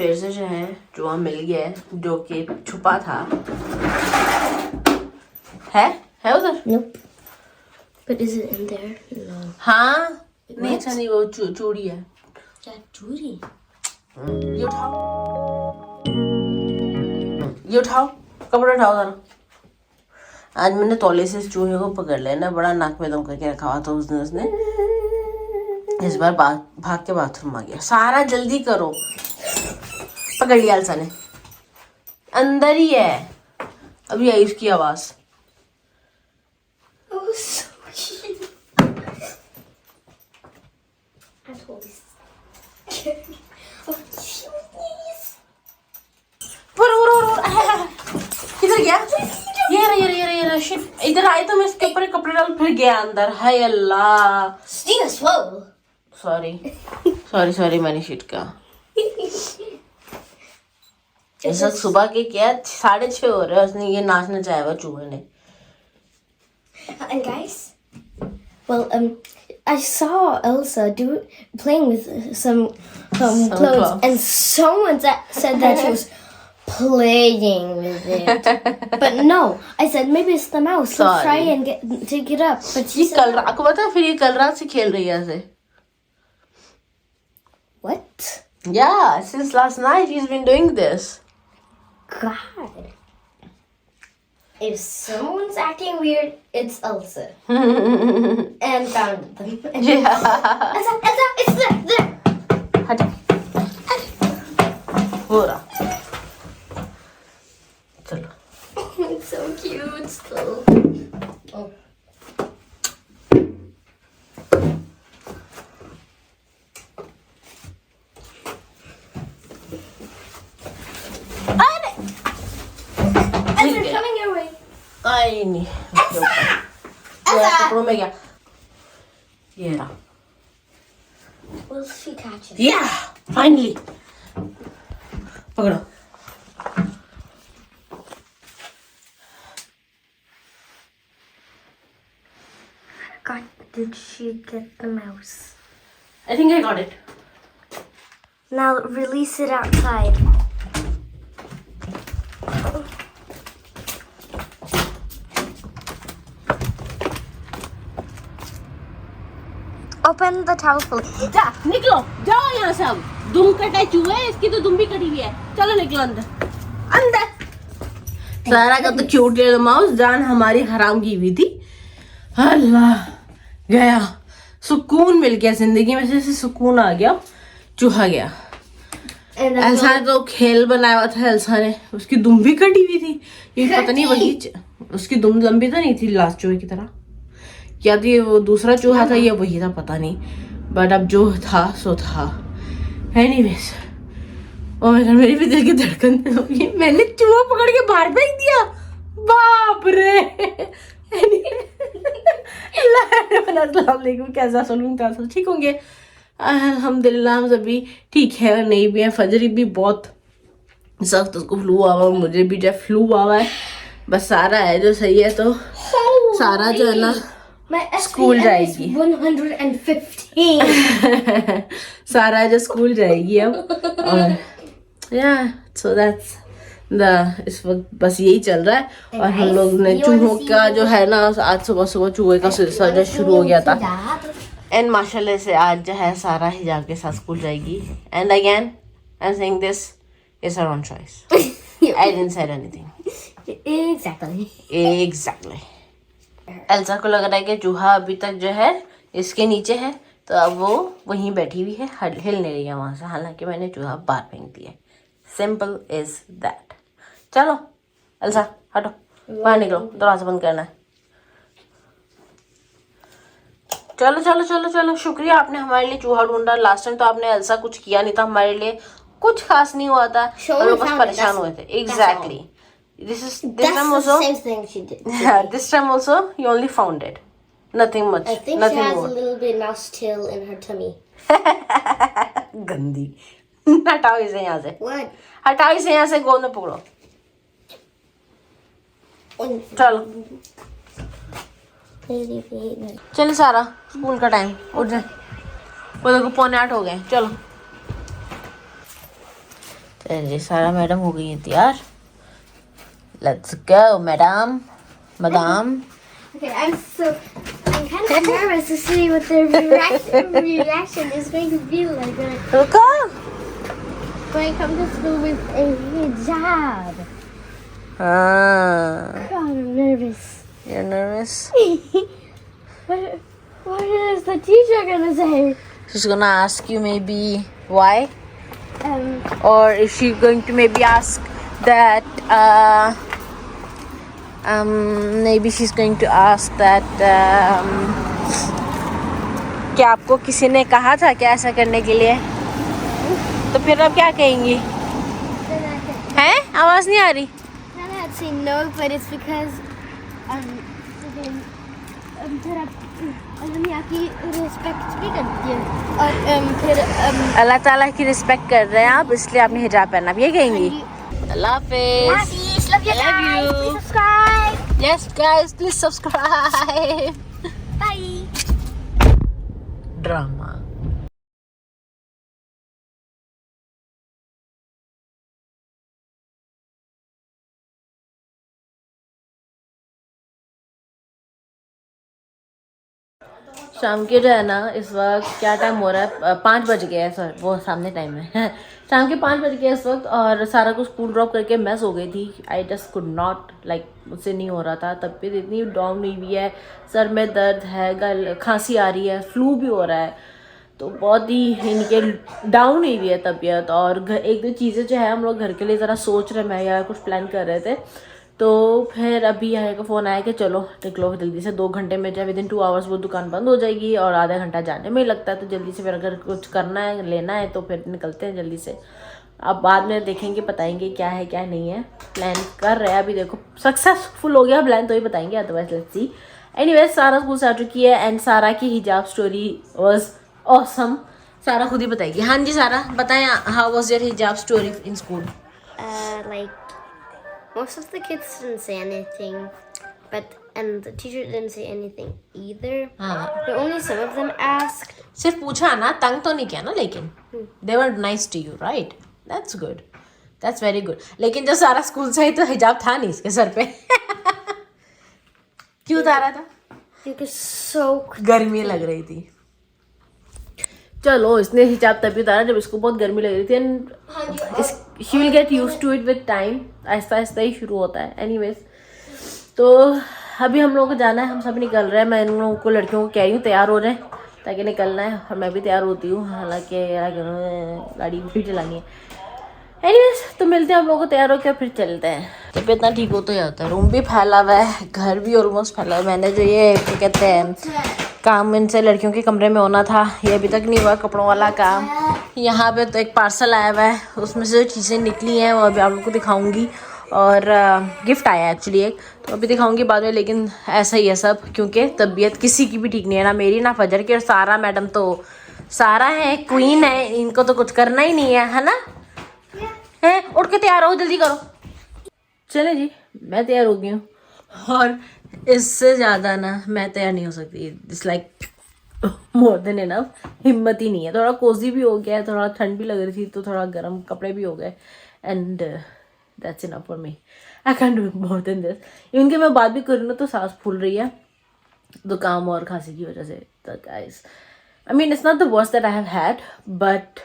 फिर से जो है चूहा मिल गया है जो कि छुपा था। है उधर? Nope. But is it in there? No. हाँ नहीं अच्छा नहीं, वो चूड़ी है। क्या चूड़ी? ये उठाओ, ये उठाओ, कपड़ा उठाओ जरा। आज मैंने तौले से इस चूहे को पकड़ लिया ना, बड़ा नाक में दम करके रखा हुआ था उसने। इस बार भाग के बाथरूम आ गया। सारा जल्दी करो। पकड़ लिया अलसा ने, अंदर ही है। अभी आई उसकी आवाज। Oh, so cute. I'm totally scared. Oh, jeez. किधर गया? ये शिट, इधर आए तो मैं इसके ऊपर कपड़े डाल, फिर गया अंदर। हाय अल्लाह। Stina, slow. सॉरी मैंने शिट का। ऐसा सुबह के क्या 6:30 हो रहे हैं, उसने ये नाचना चाहा हुआ चूहे ने। And guys, well, I saw Elsa playing with some clothes, and someone said that she was playing with it. But no, I said maybe it's the mouse. So try and take it up. But she कल रात को पता है, फिर ये कल रात से खेल रही है ऐसे। What? Yeah, since last night he's been doing this. God. If someone's acting weird, it's Elsa. And found them. Yeah. Elsa, it's there. हट। हो रहा। चलो। It's so cute still. Oh. Elsa, coming your way. आई नहीं। कपड़ों में क्या? ये रहा। Will she catch it? Yeah, finally. पकड़ो। God, did she get the mouse? I think I got it. Now release it outside. Open the towel fully. जा निकलो, जाओ यहाँ से। अब दुम कटा चूहे, इसकी तो दुम भी कटी हुई है। चलो निकलो अंदर। सारा का तो क्यूट लिटिल माउस, जान हमारी हराम की हुई थी। अल्लाह, गया, सुकून मिल गया जिंदगी में से, सुकून आ गया। चूहा गया। एल्सा ने तो खेल बनाया हुआ था, एल्सा ने, उसकी दुम भी कटी हुई थी। ये पता नहीं वही उसकी दुम लंबी तो नहीं थी लास्ट चूहे की तरह, या तो ये वो दूसरा चूहा था या वही था, पता नहीं। बट अब जो था सो था। एनीवेज, ओ माय गॉड, मेरी भी दिल की धड़कन होगी। मैंने चूहा पकड़ के बाहर फेंक दिया। बाप रे। अस्सलामुअलैकुम, कैसा सुनूं, कैसा ठीक होंगे? अल्हम्दुलिल्लाह हम सभी ठीक है और नहीं भी है। फजरी भी बहुत सख्त, उसको फ्लू हुआ हुआ, मुझे भी जब फ्लू हुआ हुआ है। बस सारा है जो सही है, तो सारा जो है ना स्कूल जाएगी। 115. सारा जो स्कूल जाएगी अब। और सो दैट्स इस वक्त बस यही चल रहा है। और हम लोग ने चूहों का जो है ना, आज सुबह चूहे का सिलसिला जो शुरू हो गया था। एंड माशाल्लाह से आज जो है सारा हिजाब के साथ स्कूल जाएगी। And again I am saying this is her own choice. I didn't say anything. Exactly. Elsa को लग रहा है कि चूहा अभी तक जो है इसके नीचे है, तो अब वो वहीं बैठी हुई है, हिल नहीं रही है वहां से। हालांकि मैंने चूहा बाहर फेंक दिया। Simple is that. चलो एल्सा हटो, बाहर निकलो, दरवाजा बंद करना है। चलो चलो चलो चलो, शुक्रिया आपने हमारे लिए चूहा ढूंढा। लास्ट टाइम तो आपने एल्सा कुछ किया नहीं था हमारे लिए, कुछ खास नहीं हुआ था, हम लोग बस परेशान हुए थे। Exactly. This time also. The same thing she did. Yeah, this time also you only found it. Nothing much. I think nothing she has more. a little bit mouse tail in her tummy. गंदी। हटाओ इसे यहाँ से। What? हटाओ इसे यहाँ से, गोद में पकड़ो। चलो चलो सारा, स्कूल का टाइम, उठ जाए। वो देखो 7:45 हो गए। चलो चलिए सारा मैडम हो गई है तैयार. Let's go madam. Okay, I'm kind of nervous to see what their reaction is going to be like रुको. when I come to school with a hijab. हाँ. God, I'm nervous. You're nervous? What is the teacher gonna say? She's gonna ask you maybe why, Um, or is she going to maybe ask that maybe she's going to ask that क्या आपको किसी ने कहा था क्या ऐसा करने के लिए? तो फिर आप क्या कहेंगी? हैं? आवाज नहीं आ रही. then I'd say no, but it's because थोड़ा दुनिया की रिस्पेक्ट भी करती है और फिर अल्लाह ताला की रिस्पेक्ट कर रहे हैं आप, इसलिए आपने हिजाब पहना. आप ये कहेंगी? अल्लाह हाफिज़. love you I love guys. you. Please subscribe. Yes guys, please subscribe. Bye. Drama. शाम के जो है ना, इस वक्त क्या टाइम हो रहा है? 5 बज गए हैं. सॉरी, वो सामने टाइम है. शाम के 5 बज गए इस वक्त. और सारा को स्कूल ड्रॉप करके मैस हो गई थी. I just could not like, मुझसे नहीं हो रहा था. तबीयत इतनी डाउन हुई हुई है, सर में दर्द है, गल खांसी आ रही है, फ्लू भी हो रहा है. तो बहुत ही इनके डाउन हुई हुई है तबीयत. और एक दो चीज़ें जो है हम लोग घर के लिए ज़रा सोच रहे, मैं या कुछ प्लान कर रहे थे. तो फिर अभी यहाँ का फ़ोन आया कि चलो निकलो जल्दी से. 2 घंटे में जो विदिन 2 आवर्स वो दुकान बंद हो जाएगी और आधा घंटा जाने में ही लगता है. तो जल्दी से फिर अगर कुछ करना है, लेना है, तो फिर निकलते हैं जल्दी से. अब बाद में देखेंगे, बताएंगे क्या है क्या नहीं है. प्लान कर रहे हैं अभी. देखो सक्सेसफुल हो गया प्लान तो ही बताएंगे, अदरवाइज लेट्स सी. एनीवेज सारा स्कूल से आ चुकी है एंड सारा की हिजाब स्टोरी वाज ऑसम. सारा खुद ही बताएगी. हाँ जी सारा, बताएं, हाउ वाज योर हिजाब story in school? Like most of the kids didn't say anything, and the teacher didn't say anything either. हाँ, But only some of them asked. सिर्फ पूछा ना, तंग तो नहीं किया ना. लेकिन they were nice to you, right? That's good, that's very good. लेकिन जब सारा स्कूल से आई तो हिजाब था नहीं इसके सर पे. क्यों उतारा था? Because so गर्मी लग रही थी. चलो, इसने हिजाब तभी उतारा जब इसको बहुत गर्मी लग रही थी. And she will get use to it with time. आहिस्ता आहिस्ता ही शुरू होता है. एनीवेज, तो अभी हम लोगों को जाना है. हम सब निकल रहे हैं. मैं इन लोगों को, लड़कियों को कह रही हूँ तैयार हो जाए ताकि निकलना है. और मैं भी तैयार होती हूँ, हालांकि गाड़ी भी चलानी है. एनीवेज, तो मिलते हैं आप लोगों को तैयार होकर, फिर चलते हैं. जब इतना ठीक हो तो होता है. रूम भी फैला हुआ है, घर भी ऑलमोस्ट फैला हुआ है. मैंने जो ये क्या कहते हैं काम इनसे लड़कियों के कमरे में होना था, ये अभी तक नहीं हुआ. कपड़ों वाला काम. यहाँ पे तो एक पार्सल आया हुआ है, उसमें से जो चीज़ें निकली हैं वो अभी आप लोगों को दिखाऊंगी. और गिफ्ट आया एक्चुअली एक, तो अभी दिखाऊंगी बाद में. लेकिन ऐसा ही है सब, क्योंकि तबीयत किसी की भी ठीक नहीं है, ना मेरी ना फजर की. और सारा मैडम तो सारा है, क्वीन है, इनको तो कुछ करना ही नहीं है ना. है, उठ के तैयार हो, जल्दी करो. चले जी, मैं तैयार हो गई हूँ. और इससे ज़्यादा ना मैं तैयार नहीं हो सकती. It's like more than enough. हिम्मत ही नहीं है. थोड़ा कोजी भी हो गया है, थोड़ा ठंड भी लग रही थी, तो थोड़ा गर्म कपड़े भी हो गए. And that's enough for me. I can do more than this. Even कि मैं बात भी कर रही हूँ तो सांस फूल रही है, जुकाम और खांसी की वजह से. तो guys, I mean it's not the worst that I have had, but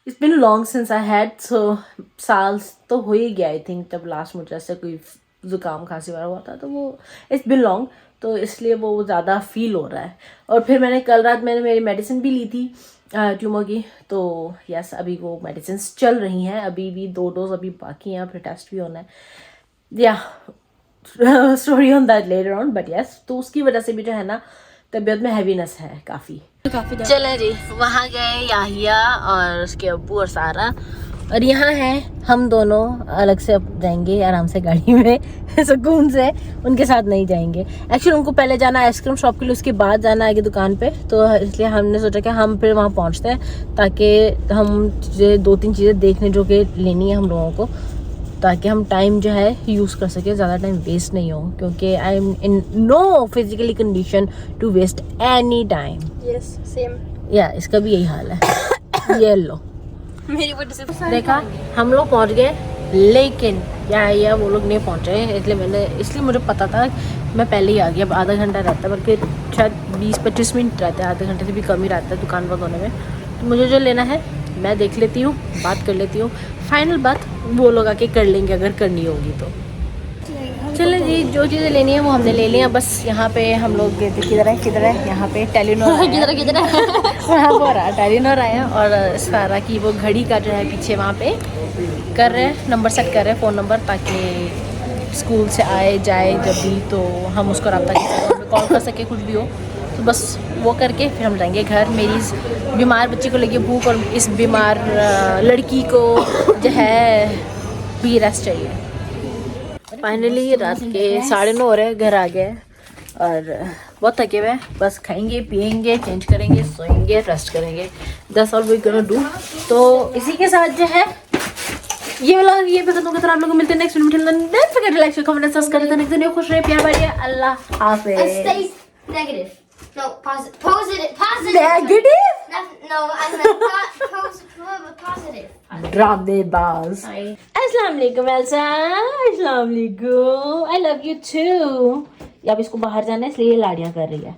it's been long since I had. So साल तो हो ही गया आई थिंक जब लास्ट मुझे ऐसे कोई जुकाम खांसी वाला हुआ था. तो वो इट्स बिन लॉन्ग, तो इसलिए वो ज़्यादा फील हो रहा है. और फिर मैंने कल रात मेरी मेडिसिन भी ली थी ट्यूमर की. तो यस, अभी वो मेडिसिन चल रही हैं. अभी भी 2 डोज अभी बाकी हैं, फिर टेस्ट भी होना है. या story on that later on. But yes, तो उसकी वजह से भी जो है ना तबीयत में हैवीनेस है काफ़ी. चले जी, वहाँ गए याहया और उसके अब्बू और सारा. और यहाँ है हम दोनों अलग से जाएंगे आराम से गाड़ी में सुकून से. उनके साथ नहीं जाएंगे. एक्चुअली उनको पहले जाना आइसक्रीम शॉप के लिए, उसके बाद जाना आगे दुकान पे. तो इसलिए हमने सोचा कि हम फिर वहाँ पहुँचते हैं ताकि हम 2-3 चीज़ें देखने जो कि लेनी है हम लोगों को, ताकि हम टाइम जो है यूज़ कर सके, ज़्यादा टाइम वेस्ट नहीं हो. क्योंकि I am in no physically condition to waste any time. Yes, same. या इसका भी यही हाल है. ये लो, मेरी वजह से देखा हम लोग पहुंच गए, लेकिन या वो लोग नहीं पहुंचे, इसलिए मुझे पता था, मैं पहले ही आ गया। अब आधा घंटा रहता है, बल्कि शायद 20-25 मिनट रहता है, आधे घंटे से भी कम ही रहता है दुकान बंद होने में। तो मुझे जो लेना है मैं देख लेती हूँ, बात कर लेती हूँ, फाइनल बात वो लोग आके कर लेंगे अगर करनी होगी तो। चले जी, जो चीज़ें लेनी है वो हमने ले लिया। बस यहाँ पे हम लोग किधर है यहाँ पे टेलीनॉर किधर वहाँ पर टेलीनॉर आया, और सारा की वो घड़ी का जो है पीछे वहाँ पे कर रहे हैं, नंबर सेट कर रहे हैं, फ़ोन नंबर, ताकि स्कूल से आए जाए जब भी तो हम उसको रब्ता कर कॉल कर सके, कुछ भी हो तो बस वो करके फिर हम जाएंगे घर। मेरी इस बीमार बच्ची को लेके भूख, और इस बीमार लड़की को जो है भी रेस्ट चाहिए। फाइनली रात के 9:30 हो रहे हैं, घर आ गए और बहुत थके हुए हैं। बस खाएंगे पिएंगे, चेंज करेंगे, सोएंगे, रेस्ट करेंगे, that's all we gonna do. तो इसी के साथ जो है ये वाला ये पसंद होगा तो आप लोगों को मिलते हैं नेक्स्ट वीडियो में। Don't forget to like share comment subscribe करने के लिए। खुश रहिए, प्यार बांटिए, अल्लाह हाफिज़। negative. No, positive. Negative No, I meant positive. ड्रामेबाज। अस्सलाम वालेकुम एल्सा, अस्सलाम वालेकुम, आई लव यू टू। अब इसको बाहर जाना है इसलिए ये लाड़ियाँ कर रही है।